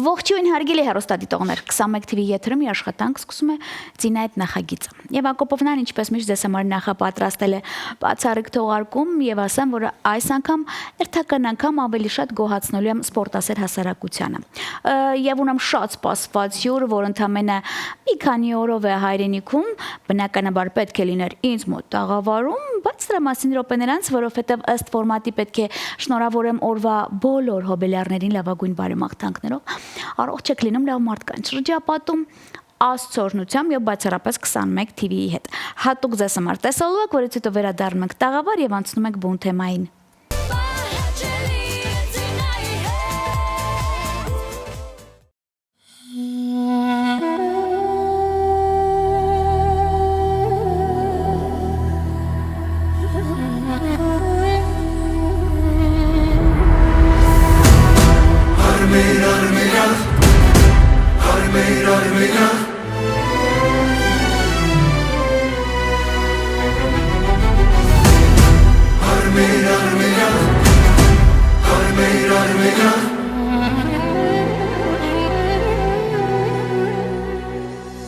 Ողջույն հարգելի հեռուստադիտողներ, 21 TV եթերում աշխատանք սկսում է Ձինա այդ նախագիծը։ Եվ Ակոպովնան ինչպես միշտ ձեզ համար նախապատրաստել է բացառիկ թողարկում եւ ասեմ, որ այս անգամ երթական անգամ ավելի շատ գոհացնելու եմ սպորտասեր հասարակությանը։ Եվ ունեմ շատ սպասված հյուր, որ ընդամենը մի քանի օրով է հայրենիքում, բնականաբար պետք է լիներ ինձ մոտ տաղավարում, բայց դրա մասին րոպեներ անց, որովհետեւ ըստ ֆորմատի պետք է շնորհավորեմ օրվա բոլոր հոբելյարներին լավագույն բարեմաղթանքներով։ Առողջ եք լինում, լավ մարդկանց շրջապատում, Աստծո օրհնությամբ եւ բացառապես 21 TV-ի հետ։ Հատուկ ձեզ համար տեսալու եք, որից հետո վերադառնում ենք տաղավար եւ անցնում ենք բուն թեմային։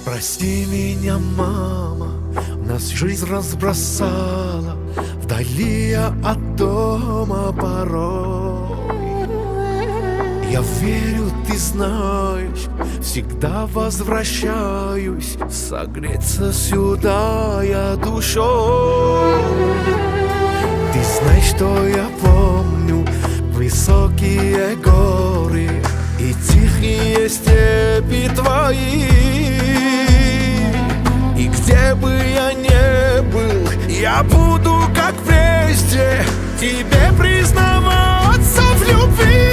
Прости меня, мама, нас жизнь разбросала вдали от дома порой. Я верю, ты знаешь, всегда возвращаюсь согреться сюда я душой. Ты знаешь, что я помню высокие горы и тихие степи твои. И где бы я ни был, я буду, как прежде, тебе признаваться в любви.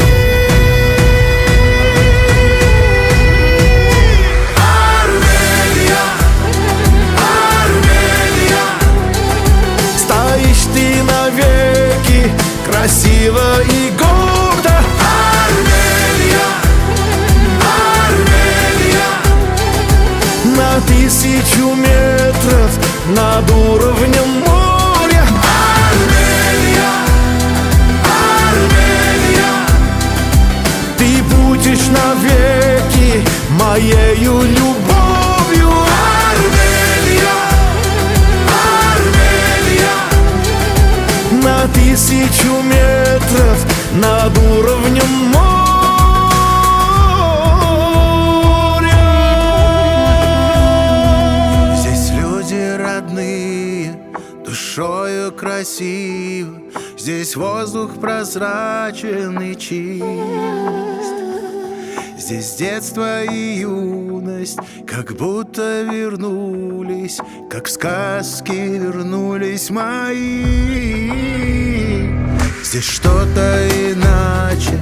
Армения, Армения, стоишь ты навеки, красиво и гордо. Армения, Армения, на 1000 метров над уровнем моря. Армения, Армения, ты будешь навеки моею любовью. Армения, Армения, на 1000 метров над уровнем моря. Душою красив, здесь воздух прозрачен и чист. Здесь детство и юность как будто вернулись, как в сказке вернулись мои. Здесь что-то иначе,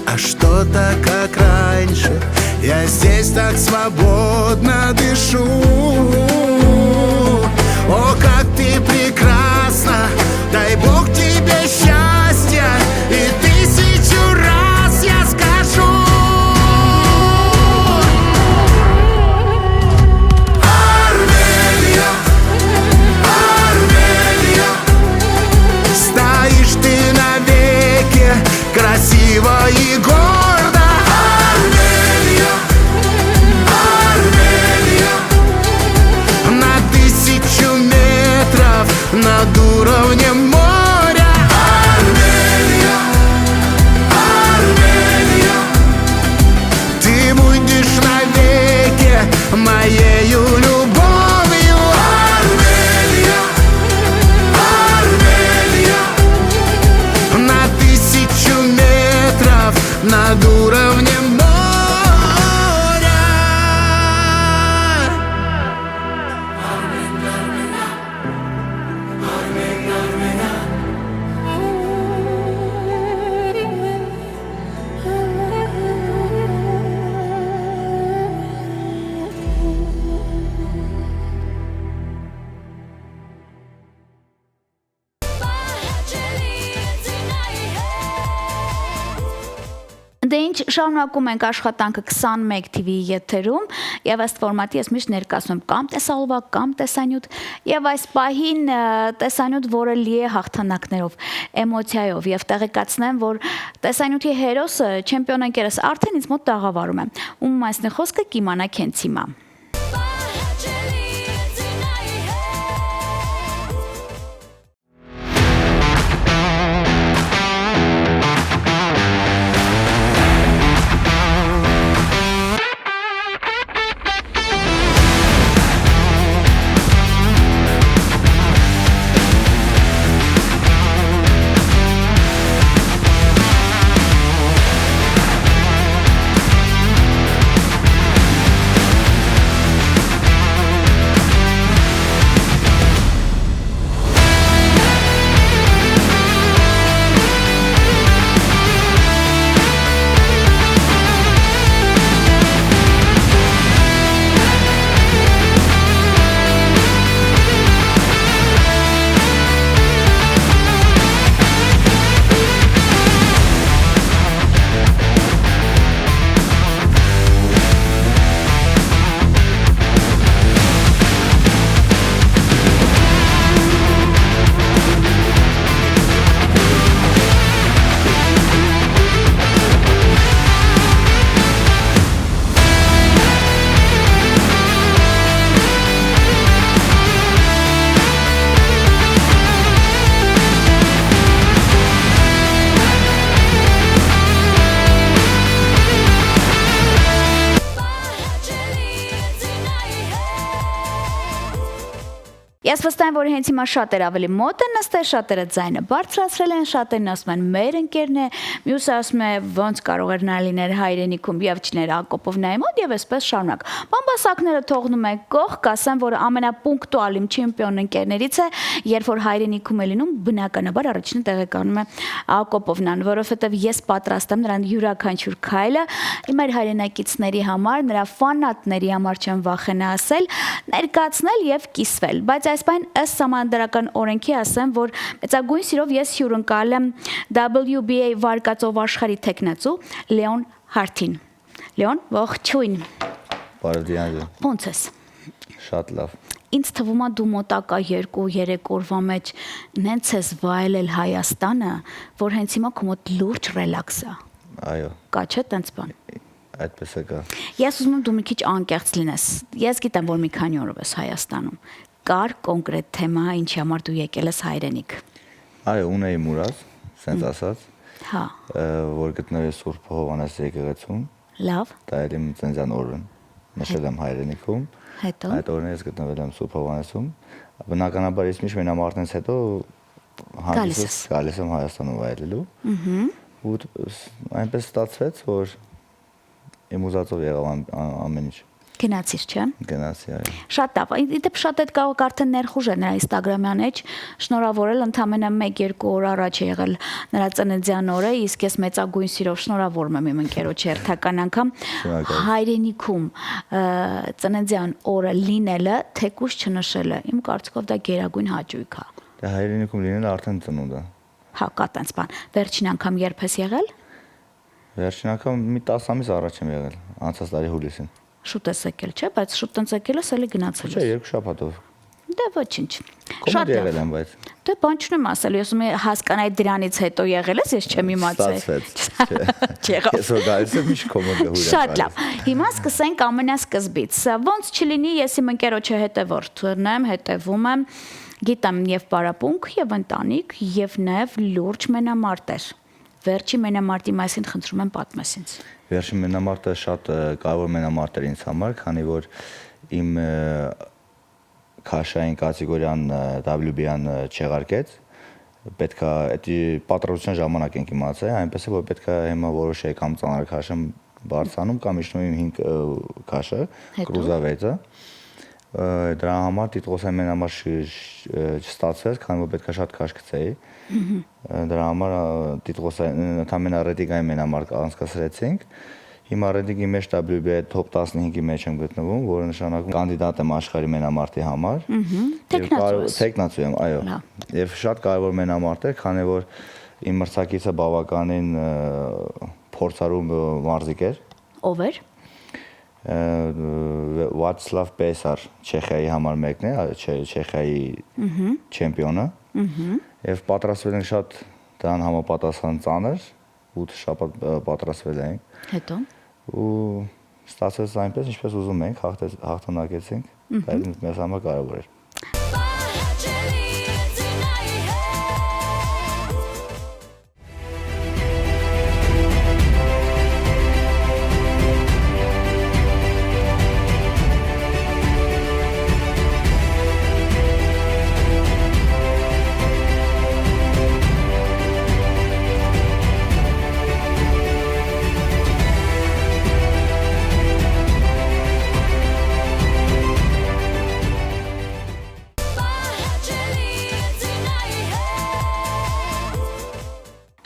а что-то как раньше. Я здесь так свободно дышу. О, как ты прекрасна, дай Бог тебе счастья, и 1000 раз я скажу. Армения, Армения, стоишь ты навеки, красиво и гордо. Армения, Армения, Դե ինչ, շարունակում ենք աշխատանքը 21 TV-ի եթերում եւ ըստ ֆորմատի ես միշտ ներկայացնում եմ կամ տեսալվակ կամ տեսանյութ եւ այս պահին տեսանյութ, որը լի է հաղթանակներով, էմոցիայով եւ տեղեկացնեմ, որ տեսանյութի հերոսը չեմպիոն ընկերս արդեն ինձ մոտ տաղավարում է։ Ում մասնի խոսքը կիմանա քենց հիմա։ Ես վստահ եմ, որ հենց հիմա շատեր ավելի մոտ են նստել, շատերը ձայնը բարձրացրել են, շատերն ասում են մեր ընկերն է, մյուսը ասում է ոնց կարող էր նա լինել հայրենիքում եւ չներ Ակոպովնայի մոտ եւ այսպես շարունակ։ Բամբասակները թողնում են կողք, ասեմ, որ ամենապունկտուալ իմ չեմպիոն ընկերներից է, երբ որ հայրենիքում է լինում, բնականաբար առաջինը տեղեկանում է Ակոպովնան, որովհետեւ ես պատրաստ եմ նրան յուրաքանչյուր քայլը իմ հայրենակիցների համար, նրա ֆանատների համար չեմ վախենա ասել, ներկայացնել եւ կիսվել, բայց այս բան ըստ սահմանադրական օրենքի ասեմ, որ մեծագույն սիրով ես հյուրընկալ եմ WBA վարկածով աշխարհի տեխնացու Լեոն Հարթին։ Լեոն, ողջույն։ Բարև Դիանա։ Ո՞նց ես։ Շատ լավ։ Ինձ թվում է դու մոտակա 2-3 օրվա մեջ նենց ես վայելել Հայաստանը, որ հենց հիմա քո մոտ լուրջ ռելաքս է։ Այո։ Կա չէ տենց բան։ Այդպես է կա։ Ես ուզում եմ դու մի քիչ անկեղծ լինես։ Ես գիտեմ, որ մի քանի օրով ես Հայաստանում։ Կար կոնկրետ թեմա, ինչի համար դու եկել ես հայրենիք։ Այո, ունեի մուրազ, սենց ասած։ Հա։ Որ գտնվել է Սուրբ Հովհաննես եկեղեցում։ Լավ։ Դա էլ իմ ծննդյան օրն։ Նշել եմ հայրենիքում։ Հետո։ Այդ օրն ես գտնվել եմ Սուրբ Հովհաննեսում։ Բնականաբար ես միշտ մենամարտից հետո հանդիսս գալիս եմ Հայաստանում վայելելու։ Ու այնպես ստացվեց, որ իմ ուզածով եղավ ամեն ինչ։ Գնացիր, չէ՞։ Գնացի, այո։ Շատ լավ։ Իդեպ շատ այդ կարող արդեն ներխուժ է նրա Instagram-յան էջ, շնորհավորել ընդամենը 1-2 օր առաջ է եղել նրա ծննդյան օրը, իսկ ես մեծագույն սիրով շնորհավորում եմ իմ ընկերոջ հերթական անգամ հայրենիքում ծննդյան օրը լինելը, թեկուզ չնշելը, իմ կարծիքով դա գերագույն հաճույք է։ Դա հայրենիքում լինելը արդեն ծնունդ է։ Հա, կա տենց բան։ Վերջին անգամ երբ ես եղել։ Վերջին անգամ մի 10 ամիս առաջ եմ եղել, անցած տարի հուլիսին։ Շուտ ես եկել, չէ՞, բայց շուտ տենց եկել ես, էլի գնացել ես։ Չէ, 2 շաբաթով։ Դե ոչինչ։ Շատ եղել եմ, բայց։ Դե բան չունեմ ասել, ես ուզում եմ հասկանալ դրանից հետո եղել ես, ես չեմ իմացել։ Ստացվեց։ Ես որ գալիս եմ միշտ կոմոդը հուրը։ Շատ լավ։ Հիմա սկսենք ամենասկզբից։ Ոնց չլինի, ես իմ ընկերոջը հետևորդն եմ, հետևում եմ, գիտեմ եւ պարապունք, եւ ընտանիք, եւ նաեւ լուրջ մենամարտեր։ Վերջի մենամարտի մասին խնդրում եմ պատմես ինձ։ Վերջի մենամարտը շատ կարևոր մենամարտ էր ինձ համար, քանի որ իմ քաշային կատեգորիան WBA-ն չեղարկեց, պետքա դա պատրաստության ժամանակ ենք իմացել, այնպես է որ պետքա հիմա որոշեի կամ ծանր քաշեմ բարձանում կամ իջնում 5 քաշը, կրուզավեծը։ Դրա համար տիտղոսային մենամարտ չստացվեց, քանի որ պետքա շատ քաշ գցեի։ Դրա համար տիտղոսային ընդամենը ռեդիգային մենամարտ անցկացրեցինք։ Հիմա ռեդիգի մեջ WBA top 15-ի մեջ եմ գտնվում, որը նշանակում կանդիդատ եմ աշխարհի մենամարտի համար։ Տեխնացու եմ, այո։ Եվ շատ կարևոր մենամարտ է, քանի որ իմ մրցակիցը բավականին փորձարու մարզիկ էր։ Ով էր։ Վացլավ Պեսար Չեխիայի համար մեկն է, Չեխիայի չեմպիոնը։ Եվ պատրաստվել են շատ դրան համապատասխան ծանր, 8 շաբաթ պատրաստվել ենք։ Հետո Ու ստացվեց այնպես, ինչպես ուզում ենք, հաղթանակեցինք, բայց մեզ համար կարևոր էր։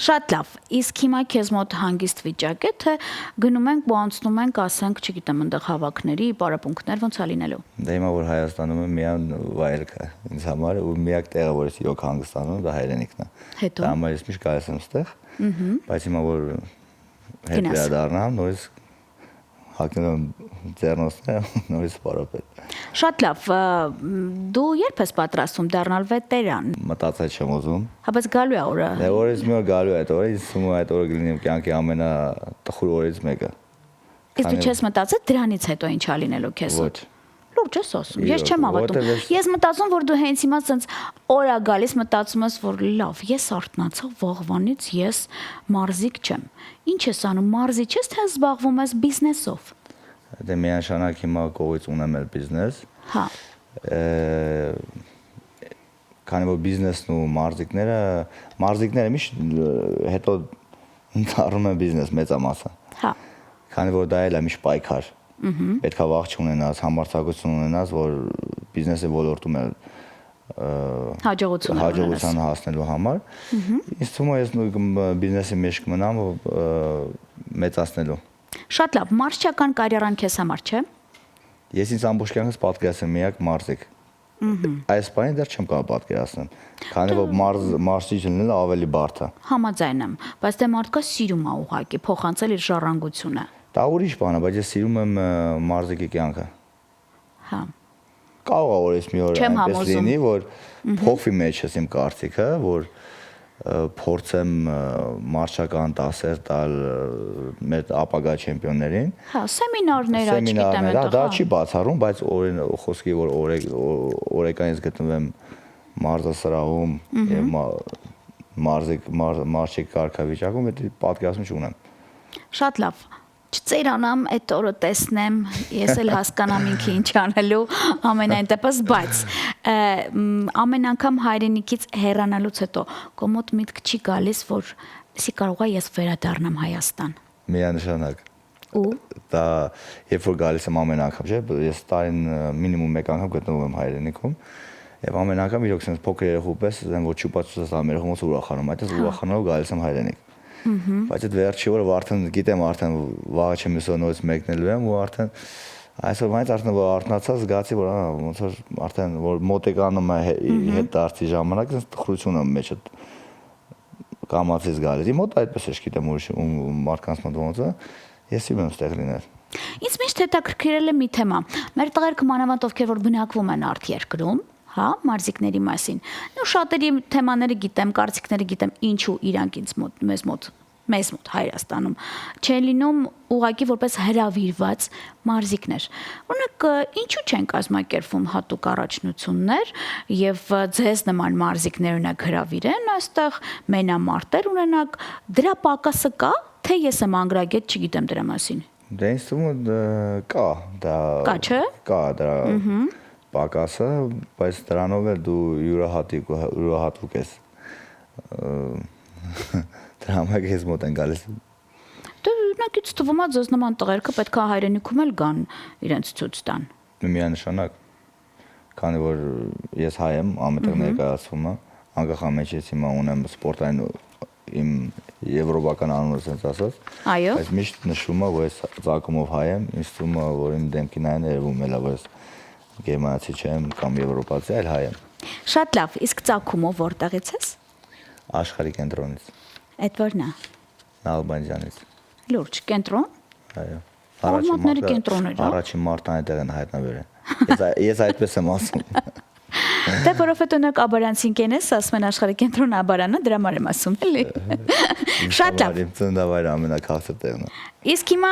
Շատ լավ, իսկ հիմա քեզ մոտ հանգիստ վիճակ է, թե գնում ենք, բանցնում ենք, ասենք, չգիտեմ, այնտեղ հավաքների, պարապմունքներ ոնց է լինելու։ Դե հիմա որ Հայաստանում եմ, միան վայր կա ինձ համար ու միակ տեղը, որ ես իրոք հանգստանում, դա հայրենիքն է։ Հետո։ Դա համար ես միշտ գալիս եմ ստեղ։ Բայց հիմա որ հետ վերադառնամ, նորից հագնում եմ ձեռնոցները, նորից պարապել։ Շատ լավ, դու երբ ես պատրաստվում դառնալ վետերան։ Մտածել չեմ ուզում։ Հա բայց գալու է օրը։ Դե օրից մի օր գալու է այդ օրը, ինձ թվում է այդ օրը կլինի կյանքի ամենատխուր օրից մեկը։ Իսկ դու չես մտածել դրանից հետո ինչ ա լինելու քեզ։ Ոչ։ Լուրջ ես ասում։ Ես չեմ հավատում։ Ես մտածում, որ դու հենց հիմա ցենց օր ա գալիս, մտածում ես, որ լավ, ես արթնացա, վաղվանից ես մարզիկ չեմ։ Ինչ ես անում, մարզիչ ես, թե զբաղվում ես բիզնեսով։ Դե միանշանակ հիմա կողից ունեմ էլ բիզնես։ Հա։ Քանի որ բիզնեսն ու մարզիկները միշտ հետո դառնում են բիզնես մեծամասը։ Հա։ Քանի որ դա էլ է միշտ պայքար։ Պետքա վախ չունենաս, համարձակություն ունենաս, որ բիզնեսի ոլորտում էլ հաջողության հասնելու համար։ Ինձ թվում է ես բիզնեսի մեջ կմնամ մեծացնելու։ Շատ լավ, մարզչական կարիերան քեզ համար չէ։ Ես ինձ ամբողջ կյանքս պատկերացրել միակ մարզիկ։ Այս բանը դեռ չեմ կարող պատկերացնել։ Քանի որ մարզիչ լինելը ավելի բարդ է։ Համաձայն եմ, բայց դե մարդկա սիրում է ուղղակի փոխանցել իր ժառանգությունը։ Դա ուրիշ բան է, բայց ես սիրում եմ մարզիկի կյանքը։ Հա։ Կարող է որ ես մի օր այնպես լինի, որ փոխվի մեջս իմ կարծիքը, որ փորձեմ մարզչական դասեր տալ մեր ապագա չեմպիոններին։ Հա, սեմինարներ, չգիտեմ, դա չի բացառում, բայց խոսքի որ օրեքանից գտնվեմ մարզասրահում եւ մարզիկ կարգավիճակում, դա պատկերացում չունեմ։ Շատ լավ։ Չծերանամ այդ օրը տեսնեմ, ես էլ հասկանամ ինքը ինչ անելու ամենայն դեպս, բայց ամեն անգամ հայրենիքից հեռանալուց հետո կոմոդ միտք չի գալիս, որ սի կարող է ես վերադառնամ Հայաստան։ Միանշանակ։ Ու դա երբ որ գալիս եմ ամեն անգամ, չէ՞, ես տարին մինիմում մեկ անգամ գտնվում եմ հայրենիքում, եւ ամեն անգամ իրոք sense փոքր երախու պես ասեմ որ չուպացուցած ամերիկում ոնց ուրախանում, այդպես ուրախանալու գալիս եմ հայրենիք։ Բայց այդ վերջի օրը արդեն գիտեմ արդեն վաղը չեմ ուսո նորից մեկնելու եմ ու արդեն այսօր վայց արդեն որ արթնացա զգացի որ ոնց որ արդեն որ մոտեկանում է հետ դարձի ժամանակ այս տխրությունը մեջը կամացից գալիս։ Իմ մոտ այդպես է, չգիտեմ ուրիշ մարդկանց մոտ ոնց է, ես սիրում եմ ստեղ լինել։ Ինձ միշտ հետաքրքրել է մի թեմա։ Մեր տղերքը մանավանդ ովքեր որ բնակվում են արտերկրում, հա, մարզիկների մասին։ Նու շատերի թեմաները գիտեմ, կարծիքները գիտեմ, ինչու իրանք ինձ մոտ մեզ մոտ Հայաստանում չեն լինում ուղղակի որպես հրավիրված մարզիկներ։ Օրինակ, ինչու չեն կազմակերպվում հատուկ առաջնություններ եւ ձեզ նման մարզիկներ ունեք հրավիրեն, այստեղ մենամարտեր ունենակ, դրա պակասը կա, թե ես եմ անգրագետ, չգիտեմ դրա մասին։ Դե ինձ թվում է կա, դա կա, չէ՞։ Կա դրա պակասը, բայց դրանով էլ դու յուրահատուկ ես։ Դրա համար ես մոտ են գալիս։ Դե ունակից թվում է ձեզ նման տղերքը պետք է հայրենիքում էլ գան իրենց ցույց տան։ Միանշանակ։ Քանի որ ես հայ եմ, ամենտեղ ներկայացվում եմ, անկախ ամենից հիմա ունեմ սպորտային իմ եվրոպական անունը ասած ասած։ Այո։ Բայց միշտ նշում եմ, որ ես ծագումով հայ եմ, ինձ թվում է, որ իմ դեմքին այն երևում է, որ ես գերմանացի չեմ կամ եվրոպացի, այլ հայ եմ։ Շատ լավ, իսկ ծագումով որտեղից ես։ Աշխարհի կենտրոնից։ Այդ որն է։ Նալբանդյանից։ Լուրջ, կենտրոն։ Այո։ Արմատների կենտրոններ, հա։ Առաջին մարտն այդտեղ են հայտնաբերել։ Ես այդպես եմ ասում։ Դե որովհետեւ նոք Աբարյանցին կենես, ասում են աշխարհի կենտրոն Աբարանը, դրա համար եմ ասում, էլի։ Շատ լավ։ Իմ ծննդավայրը ամենակարճ տեղն է։ Իսկ հիմա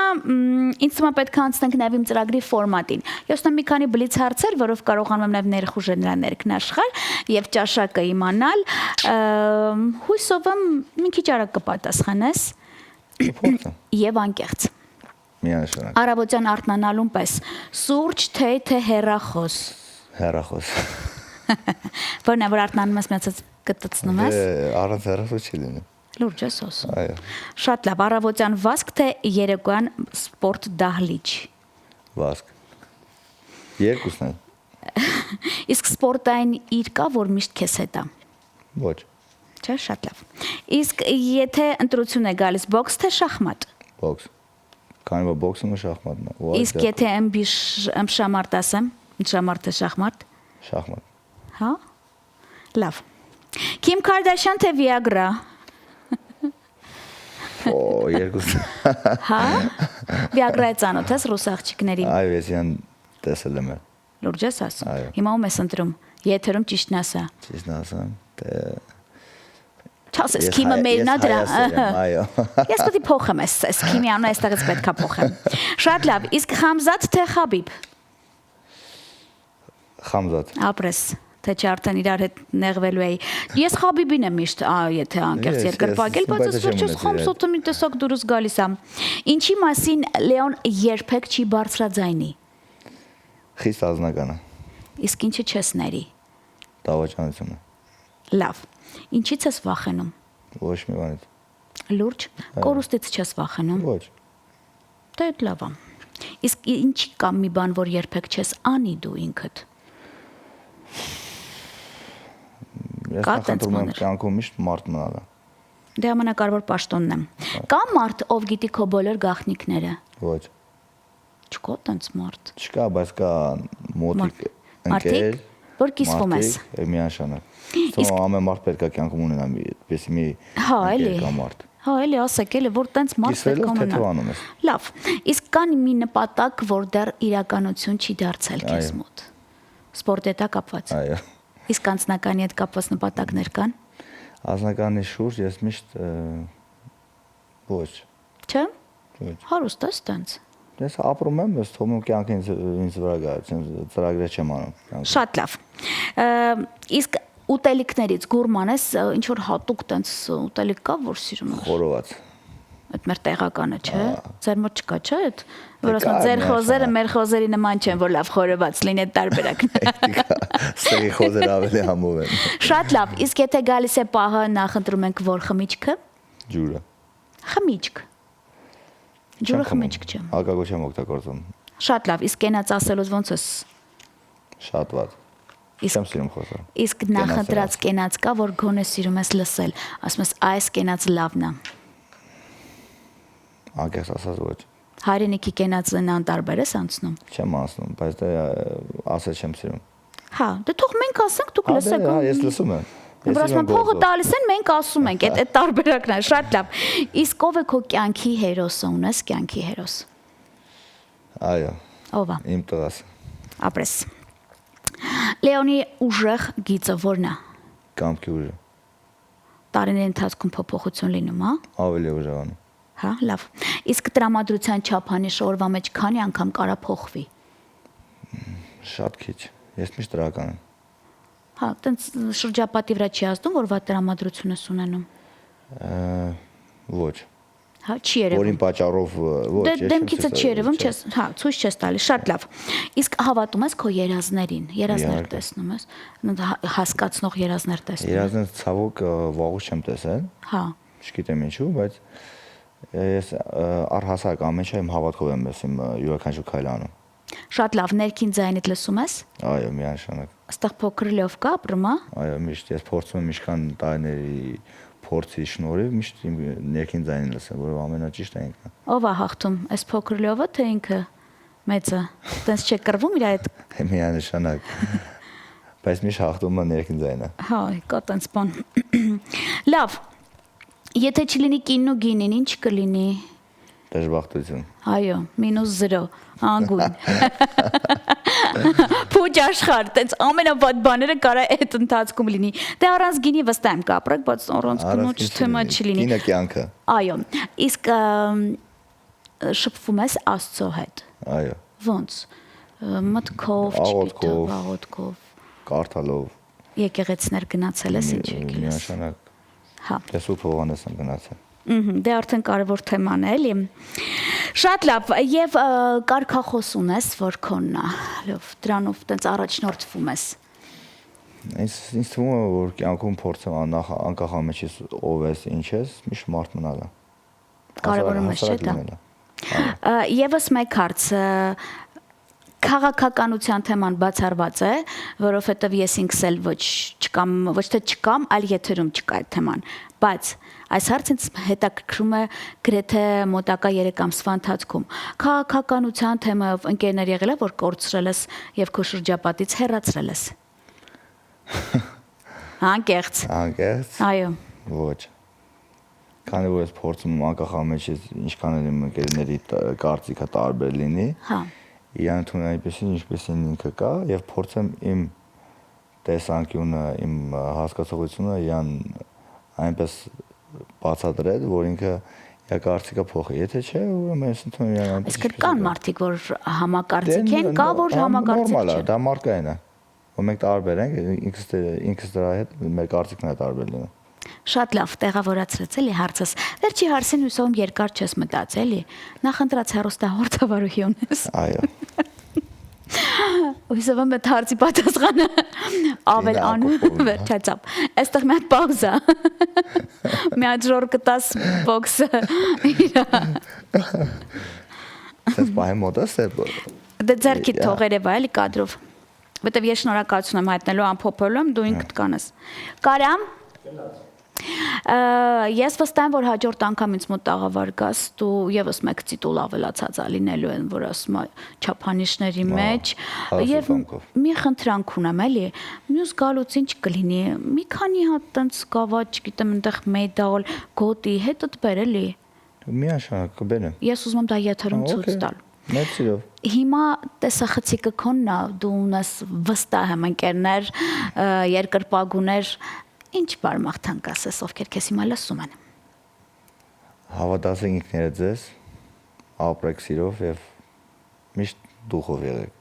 ինձ թվում է պետք է անցնենք նաև իմ ծրագրի ֆորմատին։ Ես ունեմ մի քանի բլից հարցեր, որով կարողանում եմ նաև ներխուժել նրա ներքնաշխարհ եւ ճաշակը իմանալ։ Հույսով եմ մի քիչ արագ կպատասխանես։ Եվ անկեղծ։ Միանշանակ։ Արաբոցյան արթնանալուն պես սուրճ, թե հեռախոս։ Հեռախոս։ Որն է որ արթնանում ես միացած կտցնում ես։ Առանց հեռախոս չի լինի։ Լուրջ ես ասում։ Այո։ Շատ լավ, առավոտյան վազք թե երեկոյան սպորտ դահլիճ։ Վազք։ Երկուսն են։ Իսկ սպորտային իր կա, որ միշտ քեզ հետ է։ Ոչ։ Չէ, շատ լավ։ Իսկ եթե ընտրություն է գալիս բոքս թե շախմատ։ Բոքս։ Քանի որ բոքսինգը շախմատն է։ Իսկ եթե ըմբիշամարտ ասեմ, ըմբիշամարտ թե շախմատ։ Շախմատ։ Հա։ Լավ։ Քիմ Քարդաշյան թե Վիագրա։ Օ, երկուսն։ Հա։ Վիագրայի ծանոթ ես ռուս աղջիկներին։ Այո, ես յան տեսել եմ։ Լուրջ ես ասում։ Այո։ Հիմա ում ես ընտրում։ Եթերում ճիշտն ասա։ Ճիշտն ասեմ, դե Չասես քիմը մերն է դրա։ Այո։ Ես պետք է փոխեմ այս քիմի անունը այստեղից պետք է փոխեմ։ Շատ լավ։ Իսկ Խամզատ թե Խաբիբ։ Խամզատ։ Ապրես, թե չէ արդեն իրար հետ նեղվելու էի։ Ես Խաբիբին եմ միշտ, եթե անկեղծ երկրպագել, բայց ես վերջից Խամզատը մի տեսակ դուրս գալիս եմ։ Ինչի մասին Լեոն երբեք չի բարձրաձայնի։ Խիստ ազնական է։ Իսկ ինչը չես ների։ Դավաճանությունը։ Լավ։ Ինչից ես վախենում։ Ոչ մի բանից։ Լուրջ, կորուստից չես վախենում։ Ոչ։ Դա էլ լավ է։ Իսկ ինչի կամ մի բան, որ երբեք չես անի դու ինքդ։ Ես նախընտրում եմ կյանքում միշտ մարդ մնալը։ Դե ամենակարևոր պաշտոնն եմ։ Կա մարդ, ով գիտի քո բոլոր գաղտնիքները։ Ոչ։ Չկա տենց մարդ։ Չկա, բայց կա մոտիկ ընկեր, որ կիսվում ես։ Միանշանակ։ Իսկ ամեն մարդ պետք է կյանքում ունենա այդպես մի հա, էլի։ մարդ։ Հա, էլի ասեք, էլի որ տենց մարդ պետք է ունենա։ Լավ։ Իսկ կան մի նպատակ, որ դեռ իրականություն չի դարձել քեզ մոտ։ Սպորտի հետ կապված։ Այո։ Իսկ անձնականի հետ կապված նպատակներ կան։ Անձնականի շուրջ ես միշտ ոչ։ Չէ։ Ոչ։ Հարուստ ես տենց։ Ես ապրում եմ, ես թողում կյանքը ինձ վրա գա, ծրագրեր չեմ անում։ Շատ լավ։ Իսկ ուտելիքներից գուրման ես, ինչ որ հատուկ տենց ուտելիք կա, որ սիրում ես։ Խորոված։ Այդ մեր տեղականը, չէ։ Ձեր մոտ չկա, չէ՞ այդ։ Որ ասում ձեր խոզերը մեր խոզերի նման չեն, որ լավ խորոված լինի տարբերակն։ Ստեի խոզերը ավելի համով են։ Շատ լավ։ Իսկ եթե գալիս է պահը, նախընտրում ենք որ խմիչքը։ Ջուրը։ Խմիչք։ Ջուրը խմիչք չէ։ Ալկոգոլ չեմ օգտագործում։ Շատ լավ, իսկ կենաց ասելուց ոնց ես։ Շատ վատ։ Չեմ սիրում խոսալ։ Իսկ նախընտրած կենաց կա, որ գոնե սիրում ես լսել, ասում ես այս կենաց լավն է։ Անկեղծ ասած ոչ։ Հայրենիքի կենացն անտարբեր ես անցնում։ Չեմ անցնում, բայց դե ասել չեմ սիրում։ Հա, դե թող մենք ասենք, դուք լսեք։ Հա, ես լսում եմ։ Բայց ասում փողը տալիս են, մենք ասում ենք, այդ տարբերակն է, շատ լավ։ Իսկ ով է քո կյանքի հերոսը, ունես կյանքի հերոս։ Այո։ Ով է։ Իմ տղաս։ Ապրես։ Լեոնի ուժեղ գիծը ո՞րն է։ Կամքի ուժը։ Տարիների ընթացքում փոփոխություն լինում, հա։ Ավելի ուժեղանում։ Հա, լավ։ Իսկ տրամադրության չափանիշը օրվա մեջ քանի անգամ կարա փոխվի։ Շատ քիչ։ Ես միշտ դրական եմ։ Հա, տենց շրջապատի վրա չի ազդում, որ վատ տրամադրություն ես ունենում։ Ոչ։ Հա, չի երևում։ Որին պատճառով ոչ։ Դե դեմքիցը չի երևում, չես, հա, ցույց չես տալիս, շատ լավ։ Իսկ հավատում ես քո երազներին, երազներ տեսնում ես, հասկացնող երազներ տեսնում ես։ Երազներ ցավոք վաղուց չեմ տեսել։ Հա։ Չգիտեմ ինչու, բայց ես առհասարակ ամեն ինչ իմ հավատքով եմ իմ յուրաքանչյուր քայլ անում։ Շատ լավ, ներքին ձայնիդ լսում ես։ Այո, միանշանակ։ Այստեղ փոքր լով կա ապրում, հա։ Այո, միշտ ես փորձում եմ ինչքան տարիների փորձի շնորհիվ միշտ իմ ներքին ձայնին լսեմ, որով ամենաճիշտը ինքն է։ Ո՞վ է հաղթում, այս փոքր լովը թե ինքը մեծը։ Տենց չէ կռվում իր այդ։ Միանշանակ։ Բայց միշտ հաղթում է ներքին ձայնը։ Հա, կա տենց բան։ Լավ։ Եթե չլինի կինն ու գինին, ինչ կլինի։ Դժբախտություն։ Այո, -0, անգույն։ Փոջ աշխարհ, տենց ամենավատ բաները կարա այդ ընթացքում լինի։ Դե առանց գինի վստահ եմ կապրեք, բայց առանց կնոջ թեմա չլինի։ Գինը կյանքը։ Այո, իսկ շփվում ես Աստծո հետ։ Այո։ Ոնց։ Մտքով, չգիտեմ, աղոթքով, Կարդալով։ եկեղեցիներ գնացել ես ինչ եկել ես։ Միանշանակ։ Հա։ Տեսուտ Հովհաննես եմ գնացել։ Դե արդեն կարևոր թեման է, էլի։ Շատ լավ, եւ կարգախոս ունես, որ քոնն է։ Լավ, դրանով տենց առաջնորդվում ես։ Ինձ թվում է, որ կյանքում փորձեմ անկախ ամենից ով ես, ինչ ես, միշտ մարդ մնալը։ Կարևորը մեծ չէ դա։ Եվս մեկ հարց, քաղաքականության թեման բացառված է, որովհետև ես ինքս էլ ոչ թե չկամ, այլ եթերում չկա այդ թեման, բայց այս հարցը ինձ հետաքրքրում է գրեթե մոտակա 3 ամսվա ընթացքում։ Քաղաքականության թեմայով ընկերներ եղել է, որ կորցրել ես եւ քո շրջապատից հեռացրել ես։ Անկեղծ։ Անկեղծ։ Այո։ Ոչ։ Քանի որ ես փորձում եմ անկախ ամենից ինչքան էլ իմ ընկերների կարծիքը տարբեր լինի, Հա։ իրան թվում է այնպեսին ինչպեսին ինքը կա եւ փորձեմ իմ տեսանկյունը, իմ հասկացողությունը իրան այնպես բացատրել, որ ինքը իր կարծիքը փոխի։ Եթե չէ, ուրեմն ես ընդունում իրան այնպես։ Իսկ կան մարդիկ, որ համակարծիք են, կա որ համակարծիք նորմալ է, չեն։ դա մարկային է։ Որ մենք տարբեր ենք, ինքս դրա հետ մեր կարծիքն է տարբեր լինում։ Շատ լավ, տեղավորացրեց էլի հարցս։ Վերջի հարցին հուսով երկար չես մտածել, էլի։ Նախընտրած հեռուստահաղորդավարուհի ունես։ Այո։ Հուսով եմ այդ հարցի պատասխանը ավել անում վերջացավ։ Այստեղ մի հատ պաուզա։ Մի հատ ժոր կտաս բոքսը։ Սենց բայ մոտս է։ Դե ձերքի թողերև էլի կադրով։ Որտեվ ես շնորհակալություն եմ հայտնելու ամփոփելու եմ, դու ինքդ կանես։ Կարամ։ Ես վստահ եմ, որ հաջորդ անգամ ինձ մոտ տաղավար գաս, դու եւս մեկ տիտուլ ավելացած է լինելու են, որ ասում է չափանիշների մեջ, եւ մի խնդրանք ունեմ, էլի, մյուս գալուց ինչ կլինի, մի քանի հատ տենց գավաթ, չգիտեմ, այնտեղ մեդալ, գոտի հետդ բեր, էլի։ Միանշանակ կբերեմ։ Ես ուզում եմ դա եթերում ցույց տալ։ Մեծիրով։ Հիմա տեսախցիկը քոնն է, դու ունես վստահ եմ ընկերներ, երկրպագուներ, ինչ բարմաղթան կասես, ովքեր քեզ հիմա լսում են։ Հավատացեք ինքներդ ձեզ, ապրեք սիրով եւ միշտ դուխով եղեք։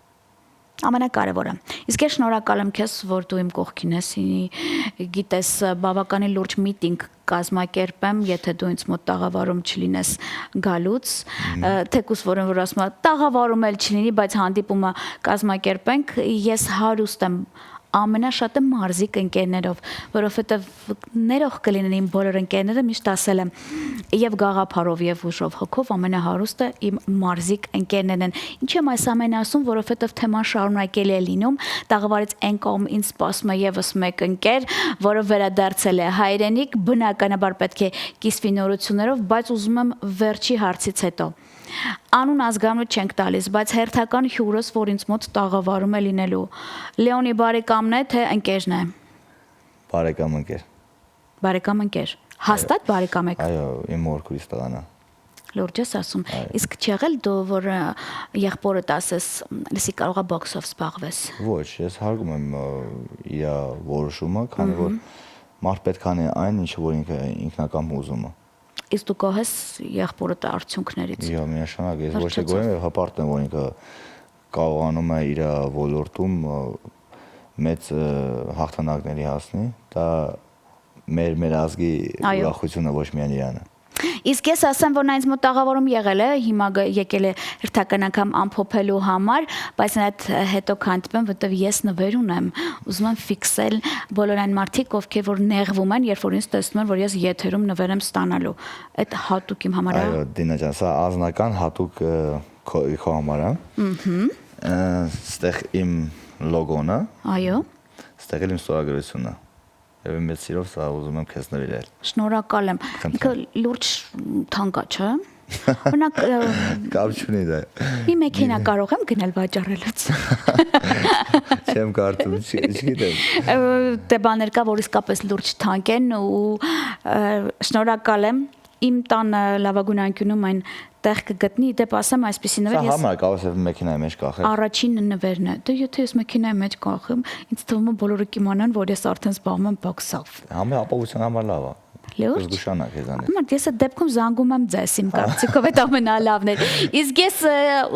Ամենակարևորը։ Իսկ ես շնորհակալ եմ քեզ, որ դու իմ կողքին ես, գիտես, բավականին լուրջ միտինգ կազմակերպեմ, եթե դու ինձ մոտ տաղավարում չլինես գալուց, թեկուզ որ ասում եմ, տաղավարում էլ չլինի, բայց հանդիպումը կազմակերպենք, ես հարուստ եմ ամենաշատը մարզիկ ընկերներով, որովհետև ներող կլինեն իմ բոլոր ընկերները, միշտ ասել եմ, եւ գաղափարով եւ ուժով հոգով ամենահարուստը իմ մարզիկ ընկերներն են։ Ինչ եմ այս ամենը ասում, որովհետև թեման շարունակելի է լինում, տաղավարից այն կողմ ինձ սպասում է եւս մեկ ընկեր, որը վերադարձել է հայրենիք, բնականաբար պետք է կիսվի նորություններով, բայց ուզում եմ վերջի հարցից հետո Անուն ազգանունը չենք տալիս, բայց հերթական հյուրս, որ ինձ մոտ տաղավարում է լինելու։ Լեոնի բարեկամն է, թե ընկերն է։ Բարեկամ ընկեր։ Բարեկամ ընկեր։ Հաստատ բարեկամ եք։ Այո, իմ մորքուրից տղան է։ Լուրջ ես ասում։ Իսկ չի եղել դու, որ եղբորդ ասես, լսի կարող է բոքսով զբաղվես։ Ոչ, ես հարգում եմ իր որոշումը, քանի որ մարդ պետք է անի այն, ինչ որ ինքնակամ ուզում է։ Իսկ դու կողես եղբորդ արդյունքներից։ Իա, միանշանակ, ես ոչ թե գոհ եմ, հպարտ եմ, որ ինքը կարողանում է իր ոլորտում մեծ հաղթանակների հասնի, դա մեր ազգի ուրախությունը ոչ միայն իրանը։ Իսկ ես ասեմ, որ նա ինձ մոտ տաղավարում եղել է, հիմա եկել է հերթական անգամ ամփոփելու համար, բայց այդ հետո քանդվեմ, որտեվ ես նվեր ունեմ, ուզում եմ ֆիքսել բոլոր այն մարդիկ, ովքեր որ նեղվում են, երբ որ ինձ տեսնում են, որ ես եթերում նվեր եմ ստանալու։ Այդ հատուկ իմ համար է։ Այո, Դինա ջան, սա ազնական հատուկ քո համար է։ Ստեղ իմ լոգոն է։ Այո։ Ստեղ իմ ստորագրությունը։ Եվ մեծ սիրով սա ուզում եմ քեզ նվիրել։ Շնորհակալ եմ։ Ինքը լուրջ թանկ է, չէ՞։ Օրինակ կապ չունի դա։ Մի մեքենա կարող եմ գնել վաճառելուց։ Չեմ կարծում, չգիտեմ։ Դե բաներ կա, որ իսկապես լուրջ թանկ են ու շնորհակալ եմ իմ տան լավագույն անկյունում այն տեղ կգտնի, դեպ ասեմ այսպեսի նվեր Սա համար կարող է մեքենայի մեջ կախել։ Առաջին նվերն է։ Դե եթե ես մեքենայի մեջ կախեմ, ինձ թվում է բոլորը կիմանան, որ ես արդեն զբաղվում եմ բոքսով։ Համը ապահովության համար լավ է։ Լուրջ։ Զգուշանակ եզանից։ Հիմա ես այդ դեպքում զանգում եմ ձեզ իմ կարծիքով այդ ամենալավն է։ Իսկ ես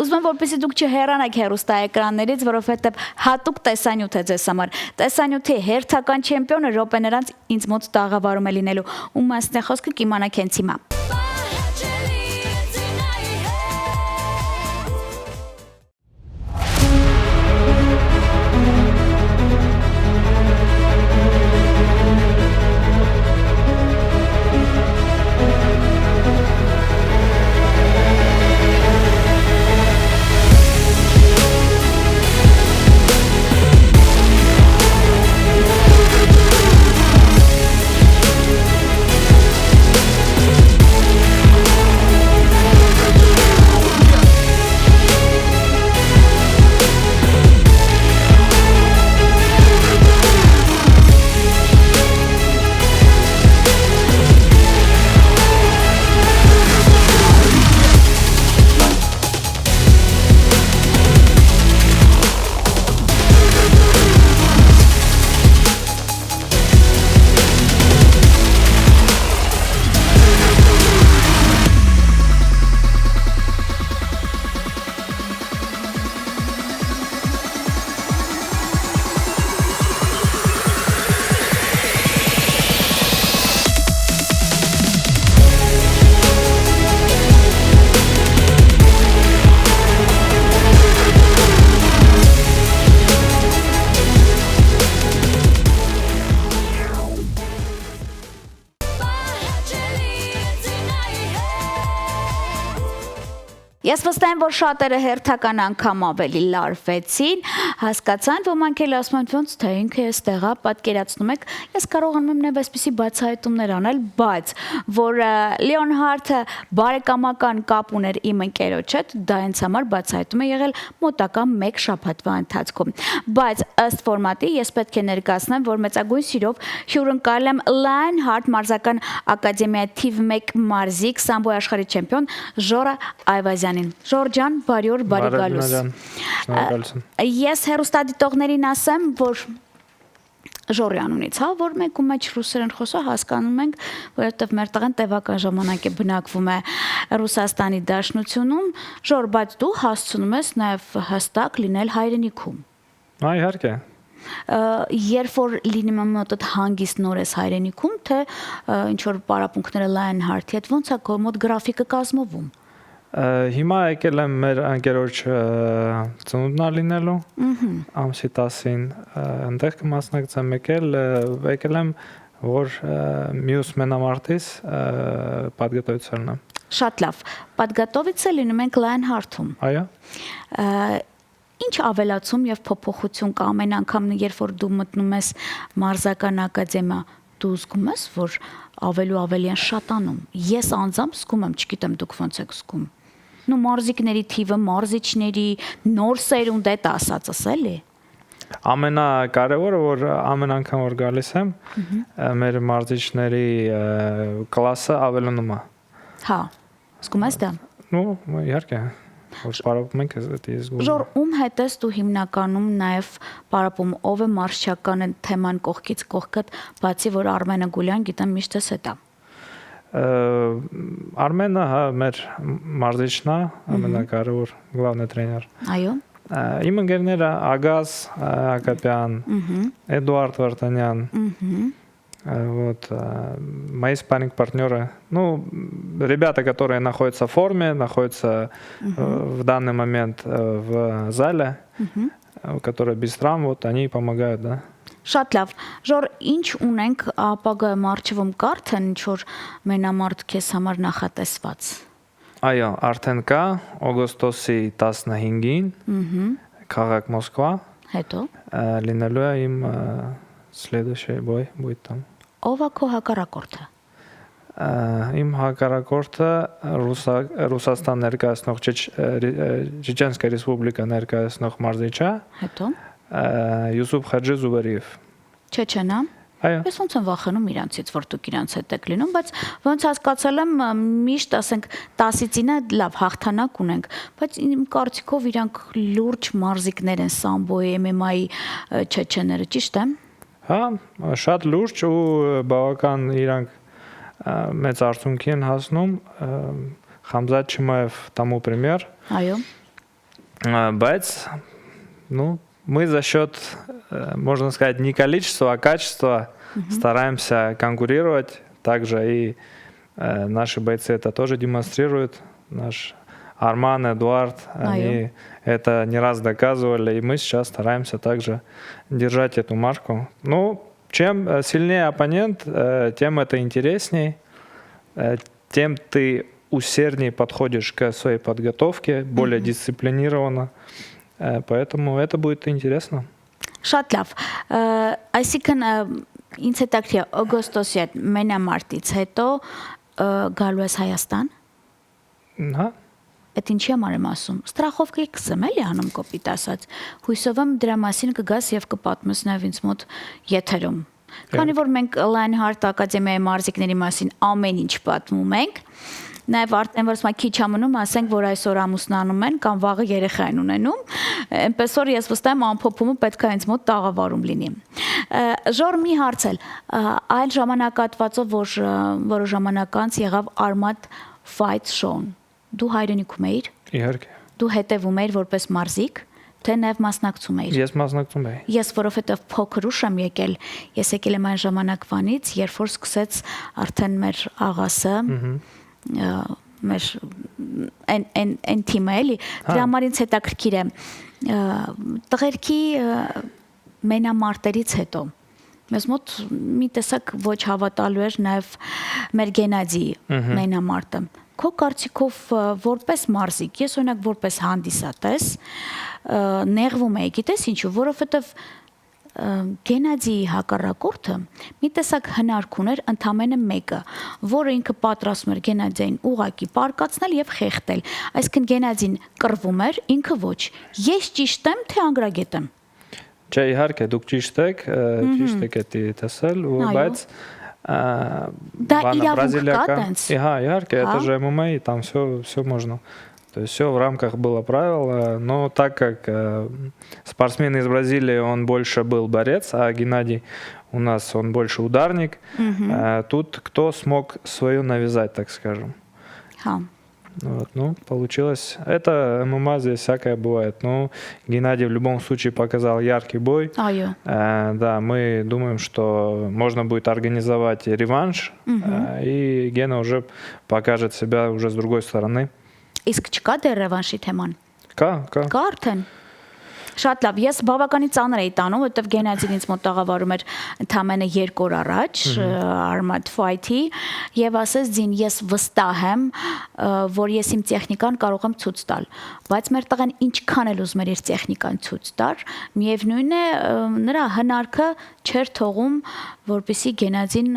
ուզում եմ որպեսզի դուք չհեռանաք հեռուստաէկրաններից, որովհետև հատուկ տեսանյութ է ձեզ համար։ Տեսանյութի հերթական չեմպիոնը րոպեներանց ինձ մոտ տաղավարում է լինելու։ Ում մասն է խոսքը կիմանաք հենց հիմա։ Ես վստահ եմ, որ շատերը հերթական անգամ ավելի լարվեցին, հասկացան, ոմանք էլ ասում են, ոնց թե ինքը էստեղ է, պատկերացնում եք, ես կարողանում եմ նաև այսպիսի բացահայտումներ անել, բայց որ Լեոնհարդը բարեկամական կապ ուներ իմ ընկերոջ հետ, դա ինձ համար բացահայտում է եղել մոտակա 1 շաբաթվա ընթացքում։ Բայց ըստ ֆորմատի ես պետք է ներկայացնեմ, որ մեծագույն սիրով հյուրընկալել եմ Lionheart մարզական ակադեմիայի թիվ 1 մարզիկ սամբոյի աշխարհի չեմպիոն Ժորա Այվազյանին։ Ժոր ջան, բարի օր, բարի գալուս։ Ես հեռուստադիտողներին ասեմ, որ Ժորի անունից, հա, որ մենք ու մեջ ռուսերեն խոսա հասկանում ենք, որովհետև մեր տղեն տևական ժամանակ է բնակվում է Ռուսաստանի Դաշնությունում։ Ժոր, բայց դու հասցնում ես նաև հստակ լինել հայրենիքում։ Իհարկե։ Երբ որ լինում եմ մոտդ հանգիստ նոր ես հայրենիքում, թե ինչ որ պարապմունքները Lionheart-ի հետ ոնց է քո մոտ գրաֆիկը կազմվում։ Հիմա եկել եմ մեր անկերոջ ծնունդնա լինելու ամսի 10-ին, այնտեղ կմասնակցեմ եկել եմ, որ մյուս մենամարտից պատգոտվեցելն եմ։ Շատ լավ, պատգոտվեցը լինում ենք Lionheart-ում։ Այո։ Ինչ ավելացում եւ փոփոխություն կա ամեն անգամ, երբ որ դու մտնում ես մարզական ակադեմիա, դու զգում ես, որ ավելի են շատանում։ Ես անձամբ զգում եմ, չգիտեմ դուք ոնց եք զգում։ Նու մարզիկների թիվը, մարզիչների նոր սերունդ է ասածս էլի։ Ամենակարևորը, որ ամեն անգամ որ գալիս եմ, մեր մարզիչների կլասը ավելանում է։ Հա, զգում ես դա։ Իհարկե, որ պարապում ենք, դա զգում եմ։ Ժոր, ում հետ ես դու հիմնականում նաև պարապում, ով է մարզչական թեման կողքից կողքդ, բացի որ Արմենը Գուլյան, գիտեմ միշտ էս հետա։ Արմենը մեր մարզիչն է, ամենակարևոր главный тренер։ Այո։ Իմ ընկերները Ագազ Ակապյան, Էդուարդ Վարդանյան, вот мои спарринг-партнеры, ребята, которые находятся в форме, находятся в данный момент в зале, которые без травм, вот они помогают, да. Շատ լավ։ Ժոր, ինչ ունենք ապագայում արժևում կարթեն, ինչ որ մենամարտ քեզ համար նախատեսված։ Այո, արդեն կա օգոստոսի 15-ին, քաղաք Մոսկվա։ Հետո լինելու է իմ следующий бой будет там։ Ով է քո հակառակորդը։ Իմ հակառակորդը Ռուսաստան ներկայացնող Չեչենսկա ռեսպուբլիկա ներկայացնող մարզիչ է։ Հետո Յուսուփ Խաջի Զուբերիև։ Չեչենա։ Այո։ Ես ոնց եմ վախենում իրանցից, որ դուք իրանց հետ եք լինում, բայց ոնց հասկացել եմ, միշտ ասենք 10-ից 9 լավ հաղթանակ ունենք, բայց իմ կարծիքով իրանք լուրջ մարզիկներ են սամբոյի, MMA-ի չեչեները, ճիշտ է։ Հա, շատ լուրջ ու բավական իրանք մեծ արդյունքի են հասնում, Хамзат Чимаев тому пример. Այո։ Բայց, ну, мы за счет, можно сказать, не количества, а качества стараемся конкурировать. Также и наши бойцы это тоже демонстрируют. Наш Арман, Эдуард, они это не раз доказывали. И мы сейчас стараемся также держать эту марку. Ну, чем сильнее оппонент, тем это интересней, тем ты усерднее подходишь к своей подготовке, более дисциплинированно. Поэтому это будет интересно. Շատ լավ։ Այսինքն ինձ հետաքրքիր է օգոստոսի այդ մենամարտից հետո գալու ես Հայաստան։ Հա։ Այդ ինչի համար եմ ասում։ Ստրախովկա կսեմ էլի անում կոպիտ ասած։ Հույսով եմ դրա մասին կգաս եւ կպատմես նաեւ ինձ մոտ եթերում։ Քանի որ մենք Lionheart Ակադեմիայի մարզիկների մասին ամեն ինչ պատմում ենք, Նաև արդեն որ քիչ ամնում ասենք որ այսօր ամուսնանում են կամ վաղը երեխա են ունենում, այնպես որ ես վստահ եմ ամփոփումը պետք է ինձ մոտ տաղավարում լինի։ Ժոր մի հարցել, այլ ժամանակատվածով որը ժամանակ անց եղավ Armat Fight Show-ն։ Դու հայրենիքում էիր։ Իհարկե։ Դու հետևում էիր որպես մարզիկ, թե նաև մասնակցում էիր։ Ես մասնակցում էի։ Ես որովհետև փոքր ուշ եմ եկել, ես եկել եմ այն ժամանակվանից, երբ որ սկսեց արդեն մեր աղասը մեր այն թիմը էլի դրա համար ինձ հետաքրքիր է տղերքի մենամարտերից հետո մեզ մոտ մի տեսակ ոչ հավատալու էր նաև մեր Գենադիի մենամարտը քո կարծիքով որպես մարզիկ ես օրինակ որպես հանդիսատես նեղվում եի գիտես ինչու որովհետև Գենադիի հակառակորդը մի տեսակ հնարք ուներ ընդամենը մեկը, որը ինքը պատրաստում էր Գենադիային ուղակի պարկացնել եւ խեղդել։ Այսինքն Գենադին կռվում էր, ինքը ոչ։ Ես ճիշտ եմ, թե անգրագետ եմ։ Չէ, իհարկե, դուք ճիշտ եք էդի տեսել, բայց դա իրավունք կա տենց։ Ահա, իհարկե, это же ММА, там все можно. То есть все в рамках было правил, но так как спортсмен из Бразилии, он больше был борец, а Геннадий у нас, он больше ударник, тут кто смог свою навязать, так скажем. Вот, ну, получилось. Это ММА, здесь всякое бывает. Но Геннадий в любом случае показал яркий бой. Да, мы думаем, что можно будет организовать реванш, и Гена уже покажет себя уже с другой стороны. Իսկ չկա դեռ ռևանշի թեման։ Կա։ Կա արդեն։ Շատ լավ, ես բավականին ծանր էի տանում, որովհետև Գենադին ինձ մոտ տաղավարում էր ընդամենը 2 օր առաջ Armat Fight-ի եւ ասեց ձին ես վստահ եմ, որ ես իմ տեխնիկան կարող եմ ցույց տալ, բայց մեր տղան ինչքան էլ ուզում էր իր տեխնիկան ցույց տար, միևնույն է նրա հնարքը չէր թողում, որպեսզի Գենադին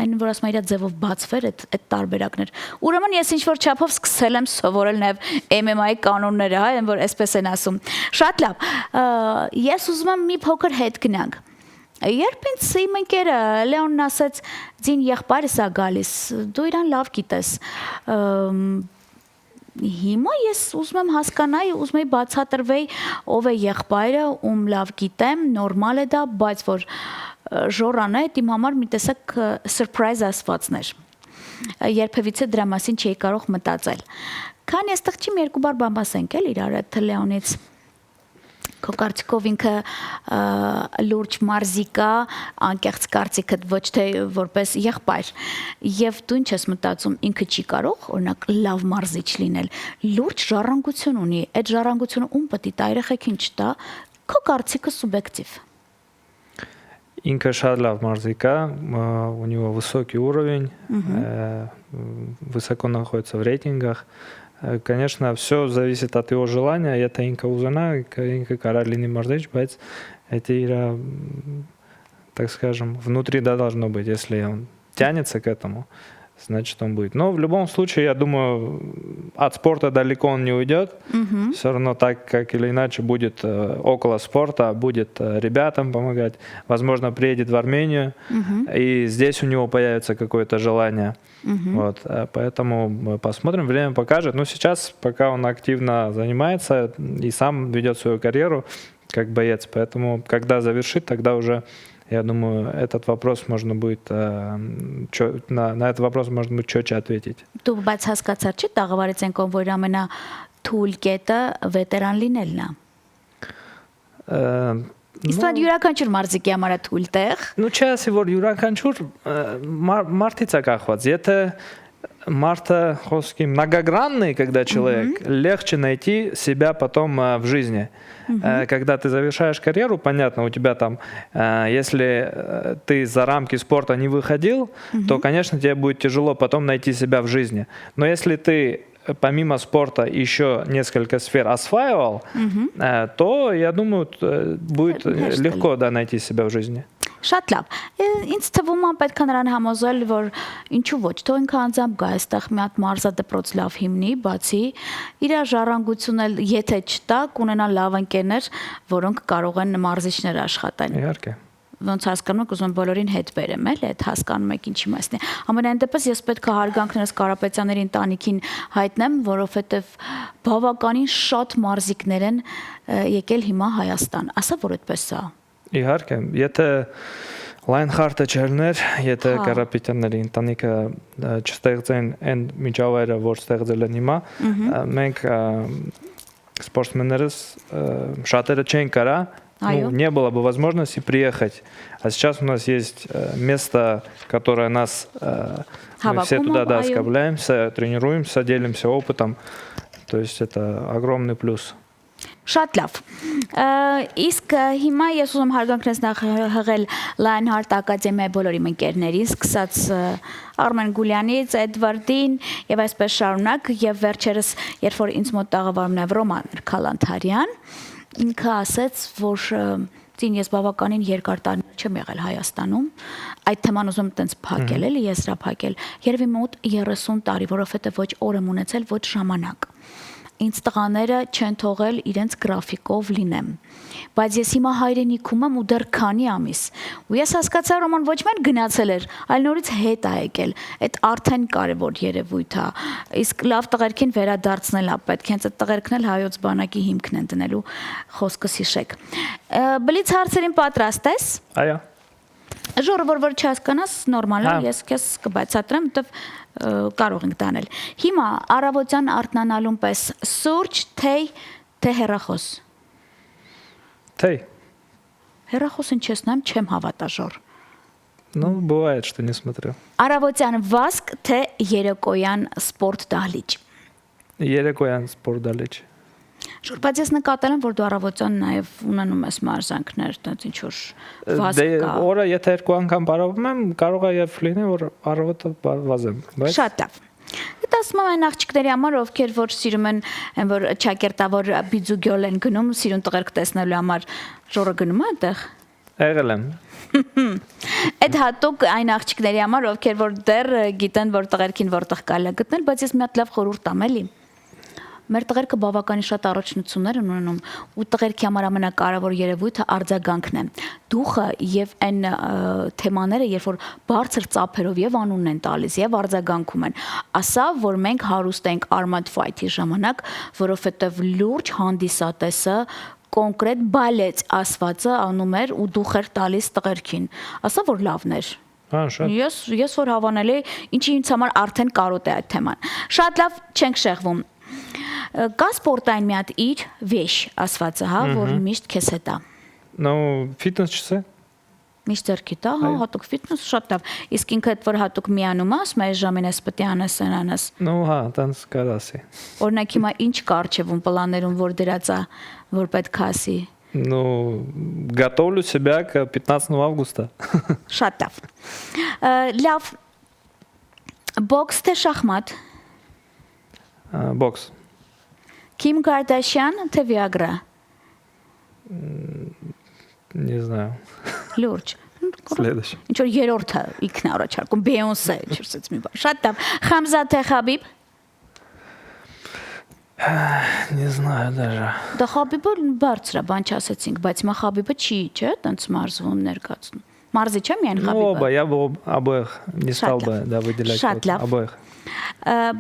այն որ ասում է իր ձևով բացվեր այդ տարբերակներ։ Ուրեմն ես ինչ որ չափով սկսել եմ սովորել նաև MMA-ի կանոնները, հա, որ այսպես են ասում։ Շատ լավ։ Ես ուզում եմ մի փոքր հետ գնանք։ Երբ ինձ իմ ընկերը Լեոնն ասաց, «Ձին եղբայրս է գալիս, դու իրան լավ գիտես»։ Հիմա ես ուզում եմ հասկանալ, ուզում եմ բացատրվեի ով է եղբայրը, ում լավ գիտեմ, նորմալ է դա, բայց որ Ժոռանը իմ համար մի տեսակ սուրպրայզ ասվածներ։ Երբևիցե դրա մասին չէի կարող մտածել։ Քանի այստեղ չի մի երկու բառ բամբասենք էլ իրար այդ Լեոնից։ Քո կարծիքով ինքը լուրջ մարզիկա, անկեղծ կարծիքդ ոչ թե որպես եղբայր։ Եվ դու ինչ ես մտածում, ինքը չի կարող օրինակ լավ մարզիչ լինել։ Լուրջ ժառանգություն ունի, այդ ժառանգությունը ում պետք է տա երեխեքին չտա։ Քո կարծիքը սուբյեկտիվ։ Инка Шадлав Марзика, у него высокий уровень, высоко находится в рейтингах. Конечно, все зависит от его желания. Это Инка Узана, Инка Каролина Марзич, բայց это, так скажем, внутри да, должно быть. Если он тянется к этому, значит, он будет. Но в любом случае, я думаю, от спорта далеко он не уйдет. Все равно так, как или иначе, будет около спорта, будет ребятам помогать. Возможно, приедет в Армению, и здесь у него появится какое-то желание. Вот, поэтому мы посмотрим, время покажет. Но сейчас, пока он активно занимается и сам ведет свою карьеру как боец, поэтому, когда завершит, тогда уже... Я думаю, этот вопрос можно будет на этот вопрос можно будет четче ответить. Դու բայց հասկացար չի տաղավարից են կողմ որ ամենա թույլ կետը վետերան լինելն է։ Իսկ յուրաքանչյուր մարզիկի համար է թույլ տեղ։ Ну, չասի որ յուրաքանչյուր մարդից է կախված։ Եթե марта խոսքի многогранный, когда человек, легче найти себя потом в жизни. Когда ты завершаешь карьеру, понятно, у тебя там, если ты за рамки спорта не выходил, то, конечно, тебе будет тяжело потом найти себя в жизни. Но если ты помимо спорта еще несколько сфер осваивал, то, я думаю, будет легко найти себя в жизни. Շատ լավ։ Ինձ թվում է պետք է նրան համոզել, որ ինչու ոչ, թող ինքը անձամբ գա այստեղ մի հատ մարզադպրոց լավ հիմնի, բացի իր ժառանգությունն էլ եթե չտա, կունենա լավ ընկերներ, որոնք կարող են մարզիչներ աշխատել։ Իհարկե։ Ոնց հասկանում եք, ուզում բոլորին հետ բերեմ, էլ այդ հասկանում եք ինչի մասն է։ Ամենայն դեպս ես պետք է հարգանքներս Կարապետյանների ընտանիքին հայտնեմ, որովհետև բավականին շատ մարզիկներ են եկել հիմա Հայաստան։ Ասա որ այդպես է։ Իհարկե, եթե Լայնխարտը չերներ, եթե Կարապետյանների ընտանիքը չստեղծեն այն միջավայրը, որ ստեղծել են հիմա, մենք спортсменներս շատերը չեն կարա, не было бы возможности приехать. А сейчас у нас есть место, которое нас мы все туда скопляемся, тренируемся, делимся опытом. То есть это огромный плюс. Շատ լավ։ Իսկ հիմա ես ուզում հարգանքներս նախահղել Lionheart Ակադեմիայի բոլոր իմ ընկերներին, սկսած Արմեն Գուլյանից, Էդվարդին եւ այսպես շարունակ եւ վերջերս երբ որ ինձ մոտ տաղավարում էր Ռոման Քալանթարյան, ինքը ասաց, որ ես բավականին երկար տարիներ չեմ եղել Հայաստանում, այդ թեման ուզում տենց փակել էլի եզրափակել, երևի մոտ 30 տարի, որովհետեւ ոչ օր եմ ունեցել, ոչ ժամանակ։ Ինձ տղաները չեն թողել իրենց գրաֆիկով լինեմ։ Բայց ես հիմա հայրենիքում եմ ու դեռ քանի ամիս։ Ու ես հասկացա, Ռոման ոչ միայն գնացել էր, այլ նորից հետ է եկել։ Այդ արդեն կարևոր երևույթ է։ Իսկ լավ տղերքին վերադարձնել է պետք, հենց այդ տղերքն էլ հայոց բանակի հիմքն են դնելու, խոսքս հիշեք։ Բլից հարցերին պատրաստ ես։ Այո։ Ժողովուրդ որ չհասկանաս, նորմալ է, ես քեզ կբացատրեմ, որտեվ կարող ենք տանել։ Հիմա առավոտյան արթնանալուն պես սուրճ, թե հեռախոս։ Թեյ։ Հեռախոսին չես նայում, չեմ հավատա ժոր։ Ну, бывает, что не смотрю. Առավոտյան վազք, թե երեկոյան սպորտ դահլիճ։ Երեկոյան սպորտ դահլիճ։ Ժոր, բայց ես նկատել եմ, որ դու առավոտյան նաև ունենում ես մարզանքներ, տենց ինչ որ վազք կա։ Օրը եթե երկու անգամ բարովում եմ, կարող է եւ լինի, որ առավոտը վազեմ, բայց Շատ լավ։ Դա ասում եմ այն աղջիկների համար, ովքեր որ սիրում են, որ ճակերտավոր բիձուգյոլ են գնում, սիրուն տղերք տեսնելու համար, ժորը գնում է այդտեղ։ եղել եմ։ Այդ հատուկ այն աղջիկների համար, ովքեր որ դեռ գիտեն, որ տղերքին որտեղ կարելի է գտնել, բայց ես մի հատ լավ խորհուրդ տամ էլի։ Մեր տղերքը բավականին շատ առաջնություններ են ունենում ու տղերքի համար ամենակարևոր երևույթը արձագանքն է։ Դուխը եւ այն թեմաները, երբ որ բարձր ծափերով եւ անունն են տալիս եւ արձագանքում են, ասա, որ մենք հարուստ ենք Armad Fight-ի ժամանակ, որովհետեւ լուրջ հանդիսատեսը կոնկրետ բալեց ասվածը անում էր ու դուխ էր տալիս տղերքին։ Ասա, որ լավն էր։ Շատ։ Ես որ հավանել էի, ինչի ինձ համար արդեն կարոտ է այդ թեման։ Շատ լավ, չենք շեղվում։ Կա սպորտային մի հատ իր վեշ ասվածը, հա, որ միշտ քեզ հետ է։ Ну, ֆիթնես-չսե։ Միշտ ձեռքի տա, հա, հատուկ ֆիթնես, շատ լավ։ Իսկ ինքը այդ որ հատուկ միանում ես, այս ժամին ես պետք է անես անես։ Ну, հա, տենց կարասի։ Օրինակ հիմա ինչ կա արժևում պլաններում, որ դրած է, որ պետք է ասի։ Ну, готовлю себя к 15 августа. Շատ լավ։ Լավ։ Բոքս թե շախմատ։ Бокс. Kim Kardashian թե Viagra։ Не знаю. Լուրջ։ Следующий. Ինչ որ երրորդը ինքն է առաջարկում Beyoncé, չսեց մի բան։ Շատ լավ։ Խամզա թե Խաբիբ։ Не знаю даже. Դա Խաբիբը բարձր է, բան չասեցինք, բայց հիմա Խաբիբը չի, չէ՞, տենց մարզվում ներկացնում։ Մարզի չէ՞ միայն Ну, оба, Խաբիբը։ я бы обоих не стал бы, да, выделять. Շատ լավ։ Обоих.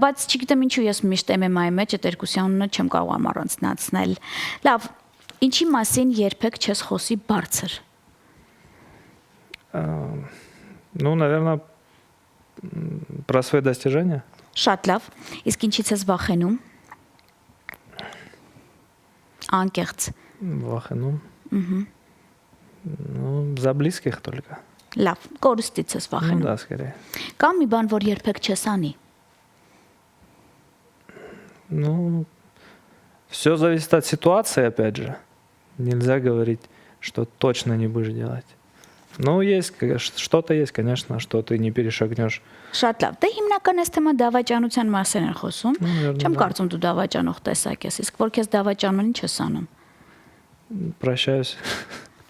Բայց չգիտեմ ինչու ես միշտ MMA-ի մեջ այդ երկուսյանը չեմ կարող առանձնացնել։ Լավ, ինչի մասին երբեք չես խոսի բարձր։ Ну, наверное, про свои достижения. Շատ լավ։ Իսկ ինչից ես վախենում։ Անկեղծ։ Вахану. Ну, за близких только. Լավ, կորստից ես Ну, վախենում։ да, скорее. Կամ մի բան, որ երբեք չես անի։ Ну, все зависит от ситуации, опять же. Нельзя говорить, что точно не будешь делать. Ну, есть, что-то есть, конечно, что ты не перешагнешь. Շատ լավ։ Դե հիմնական այս թեմա դավաճանության մասին են խոսում։ Наверное, Չեմ да. կարծում դու դավաճանող տեսակ ես, իսկ որ քեզ դավաճանում ինչ ես անում։ Прощаюсь.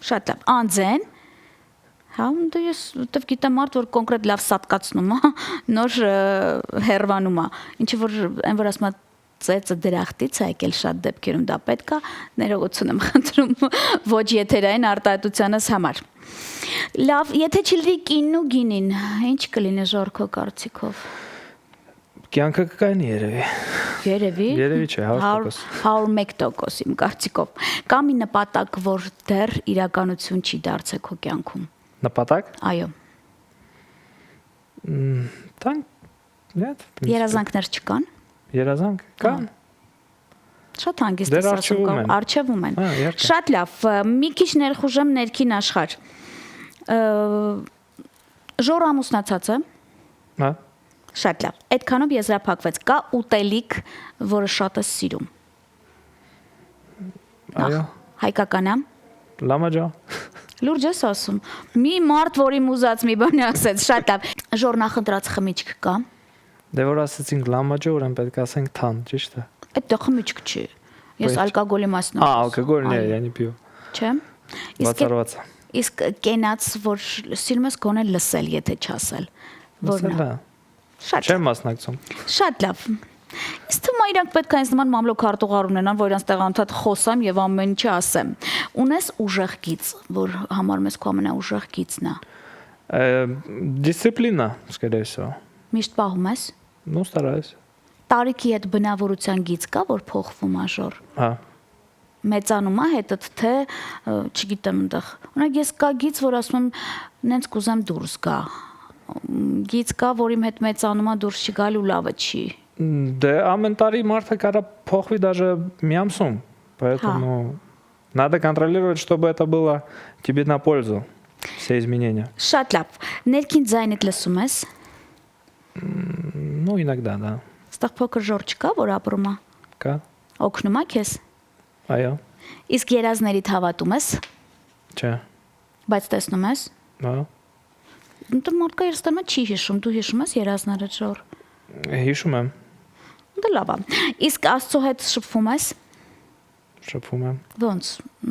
Շատ լավ։ Անձեն։ Հա, դու ես դեռ գիտեմ մարդ, որ կոնկրետ լավ սատկացնում է, նոր հերվանում է։ Ինչը որ այն որ ասում է ծեծը դրախտից է եկել շատ դեպքերում դա պետք է ներողություն եմ խնդրում ոչ եթերային արտահայտությանս համար։ Լավ, եթե չլինի կինն ու գինին, ինչ կլինի Ժորքո կարծիքով։ Կյանքը կկայանի երևի։ Երևի Երևի չէ, 100%։ 101% իմ կարծիքով։ Կամ մի նպատակ, որ դեռ իրականություն չի դարձել քո կյանքում։ Нападак? Այո։ Там нет. в принципе. Երազանքներ չկան։ Երազանք կան։ Շատ հանգիստ Դեռ ես ասում առջևում կամ են։ արչևում են։ իհարկե։ Շատ լավ, մի քիչ ներխուժեմ ներքին աշխարհ։ Ժոր ամուսնացած է։ Հա։ Շատ լավ։ Այդքանով եզրափակվեց։ Կա ուտելիք, որը շատ է սիրում։ Այո։ Հայկական է։ Լամաջա։ Լուրջ ես ասում։ Մի մարդ, որի մուզած մի բան ասեց, շատ լավ։ Ժոր նախընտրած խմիչք կա։ Դե որ ասեցինք լամաջա, ուրեմն պետք է ասենք թան, ճիշտ է։ Այդ խմիչք չի։ Ես Բայց- ալկոգոլի մասին եմ А, խոսում, алкоголь не, այո, я не пью. Չէ։ Իսկ Воцарваться. իսկ կենաց, որ սիրում ես գոնե լսել, եթե չասել։ Որն է։ Դա։ Շատ Չեմ մասնակցում։ Շատ լավ։ Իսկ թվում է իրանք պետք է այս նման մամլոք հարտուղար ունենան, որ իրանք տեղ անդադ խոսամ եւ ամեն ինչ ասեմ։ Ունես ուժեղ գիծ, որ համարում ես քո ամենաուժեղ գիծն է։ Дисциплина, скорее всего. Միշտ պահում ես։ Ну, стараюсь. Տարիքի հետ բնավորության գիծ կա, որ փոխվում է ժոր։ А, Մեծանում է հետդ թե չգիտեմ այնտեղ։ Օրինակ ես կա գիծ, որ ասում եմ, նենց կուզեմ դուրս գա։ Գիծ կա, որ իմ հետ մեծանում է դուրս չգալ ու լավը չի։ да, ամեն տարի մարդը կարա փոխվի даже մի ամսում. Поэтому надо контролировать, чтобы это было тебе на пользу. Все изменения. Շատ լավ։ Ներքին ձայնդ լսում ես։ Ну, иногда, да. Ստեղ փոքր ժոր չկա, որ ապրում է։ Կա. Օգնում է քեզ։ Այո։ Իսկ երազներիդ հավատում ես, Չէ։ բայց տեսնում ես։ Հա։ Դու մարդկա երստամը չի հիշում, դու հիշում ես երազները ժոր։ Հիշում եմ, Դա լավ է։ Իսկ Աստծո հետ շփվում ես։ շփվում եմ։ Ոնց,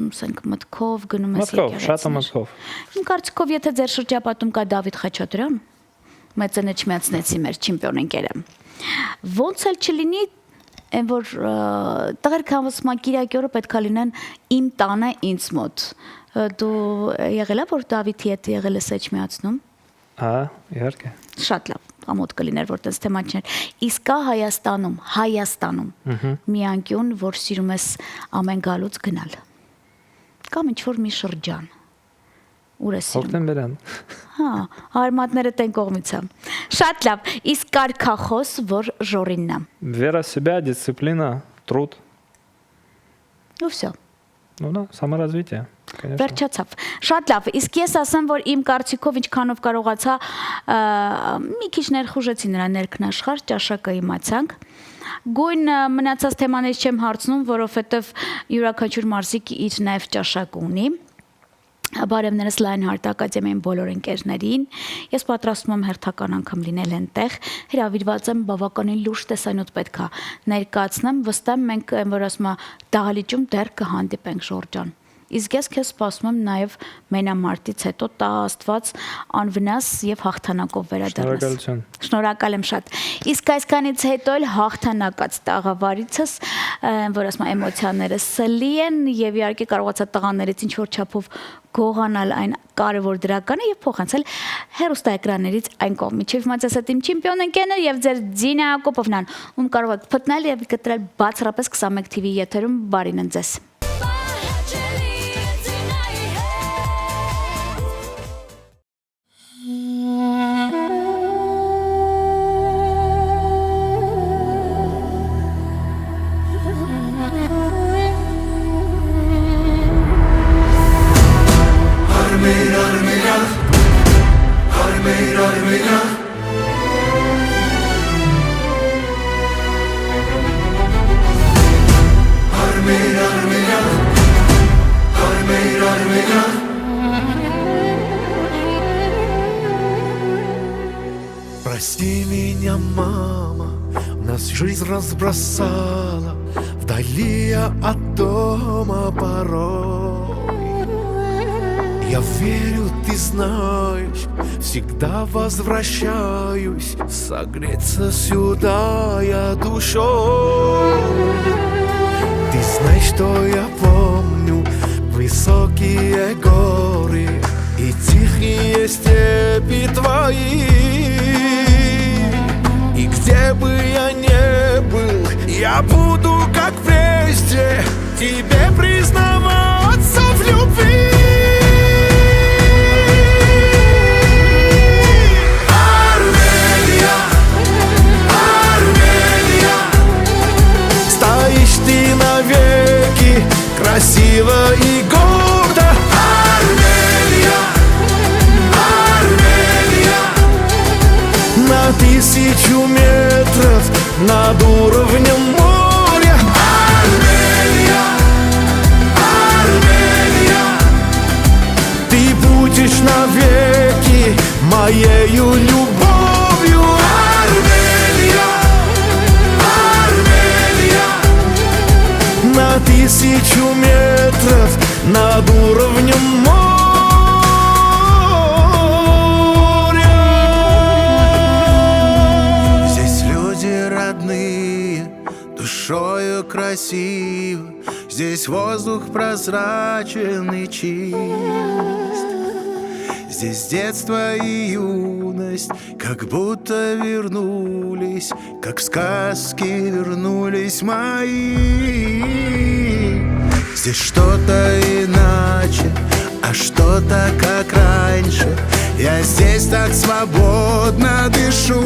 ասենք մտքով գնում ես Մտքով, շատ է մտքով։ Իմ կարծիքով, եթե ձեր շրջապատում կա Դավիթ Խաչատրյան, մեծը չմիացնեցի մեր չեմպիոն ընկերը։ Ոնց էլ չլինի, այն որ տղերք հավասմակիրակի օրը պետքա լինեն իմ տանը ինձ մոտ։ Դու եղել ես որ Դավիթի հետ եղել ես չմիացնում։ Հա, իհարկե։ Շատ լավ, ամոթ կլիներ որ տես թեմա չներ։ Իսկ կա Հայաստանում մի անկյուն, որ սիրում ես ամեն գալուց գնալ։ Կամ ինչ որ մի շրջան։ Ուր ես սիրում։ Հոկտեմբերյան։ Հա, արմատները տեն կողմից է։ Շատ լավ, իսկ կար քախոս, որ ժորինն է։ Вера в себя, дисциплина, труд. Ու վсё։ Ну да, саморазвитие, конечно. Վերջացավ։ Շատ լավ, իսկ ես ասեմ, որ իմ կարծիքով ինչքանով կարողացա մի քիչ ներխուժեցի նրա ներքնաշխարհ, ճաշակը իմացանք։ Գույն մնացած թեմաներից չեմ հարցնում, որովհետև յուրաքանչյուր մարզիկ իր նաև ճաշակ ունի։ Բարևներս Lionheart Academy-ին բոլոր ընկերներին։ Ես պատրաստվում եմ հերթական անգամ լինել այնտեղ։ Հրավիրված եմ բավականին լուրջ տեսանյութ պետքա ներկայացնեմ, վստահ եմ մենք այն որ ասում է դահլիճում դեռ կհանդիպենք Ժորժան։ Իսկ ես քեզ սպասում եմ նաև մենամարտից հետո տա Աստված անվնաս եւ հաղթանակով վերադառնաս։ Շնորհակալություն։ Շնորհակալ եմ շատ։ Իսկ այսքանից հետո էլ հաղթանակած տաղավարիցս, որ ասում եմ էմոցիաները սլի են եւ իհարկե կարողացա տղաներից ինչ որ չափով գողանալ այն կարևոր դրականը եւ փոխանցել հեռուստաէկրաններից այն կողմ։ Միջև մացած իմ չեմպիոն ընկերներ եւ ձեր Ձինա Հակոբովնան, ում կարող եք փտնել եւ գտնել բացառապես 21 TV եթերում բարին ընձես։ Прости меня, мама, нас жизнь разбросала вдали от дома порой. Я верю, ты знаешь, всегда возвращаюсь согреться сюда я душой. Ты знаешь, что я помню высокие горы и тихие степи твои. И где бы я ни был, я буду, как прежде, тебе признаваться в любви. Армения, Армения, стоишь ты навеки, красиво и гордо. Армения, Армения, на 1000 метров над уровнем моря. Армения, Армения, ты будешь навеки моею любовью. Армения, Армения, на 1000 метров над уровнем моря. Душою красиво, здесь воздух прозрачен и чист. Здесь детство и юность как будто вернулись, как в сказке вернулись мои. Здесь что-то иначе, а что-то как раньше. Я здесь так свободно дышу.